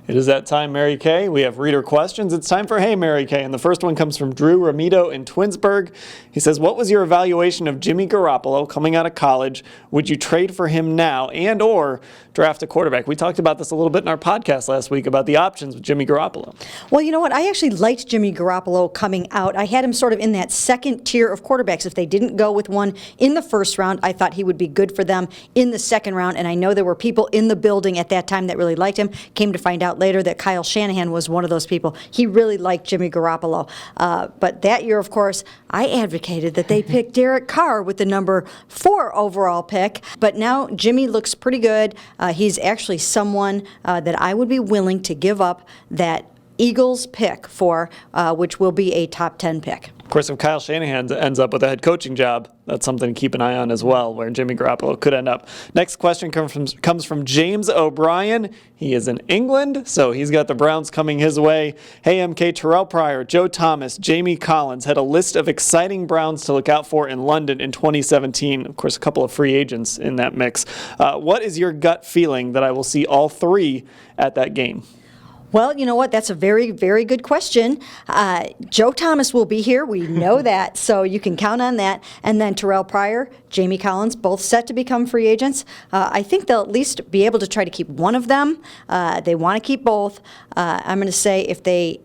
It is that time, Mary Kay. We have reader questions. It's time for Hey, Mary Kay. And the first one comes from Drew Ramito in Twinsburg. He says, what was your evaluation of Jimmy Garoppolo coming out of college? Would you trade for him now and or draft a quarterback? We talked about this a little bit in our podcast last week about the options with Jimmy Garoppolo. Well, you know what? I actually liked Jimmy Garoppolo coming out. I had him sort of in that second tier of quarterbacks. If they didn't go with one in the first round, I thought he would be good for them in the second round. And I know there were people in the building at that time that really liked him. Came to find out later that Kyle Shanahan was one of those people. He really liked Jimmy Garoppolo. But that year, of course, I advocated that they pick Derek Carr with the number 4 overall pick. But now Jimmy looks pretty good. He's actually someone that I would be willing to give up that Eagles pick for, which will be a top 10 pick. Of course, if Kyle Shanahan ends up with a head coaching job, that's something to keep an eye on as well, where Jimmy Garoppolo could end up. Next question comes from James O'Brien. He is in England, so he's got the Browns coming his way. Hey, MK, Terrell Pryor, Joe Thomas, Jamie Collins had a list of exciting Browns to look out for in London in 2017. Of course, a couple of free agents in that mix. What is your gut feeling that I will see all 3 at that game? Well, you know what? That's a very, very good question. Joe Thomas will be here. We know that, so you can count on that. And then Terrell Pryor, Jamie Collins, both set to become free agents. I think they'll at least be able to try to keep one of them. They want to keep both. I'm going to say if they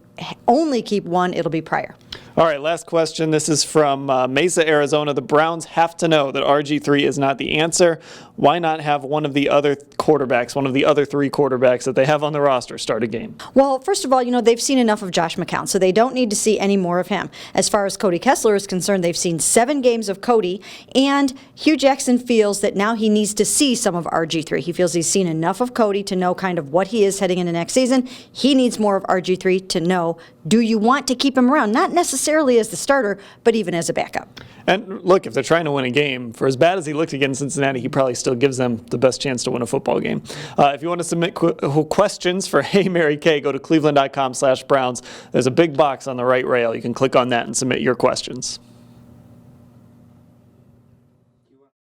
only keep one, it'll be Pryor. All right, last question. This is from Mesa, Arizona. The Browns have to know that RG3 is not the answer. Why not have one of the other quarterbacks, one of the other 3 quarterbacks that they have on the roster start a game? Well, first of all, they've seen enough of Josh McCown, so they don't need to see any more of him. As far as Cody Kessler is concerned, they've seen 7 games of Cody, and Hugh Jackson feels that now he needs to see some of RG3. He feels he's seen enough of Cody to know kind of what he is heading into next season. He needs more of RG3 to know, do you want to keep him around? Not necessarily as the starter, but even as a backup. And look, if they're trying to win a game, for as bad as he looked against Cincinnati, he probably still gives them the best chance to win a football game. If you want to submit questions for Hey, Mary Kay, go to cleveland.com/Browns. There's a big box on the right rail. You can click on that and submit your questions.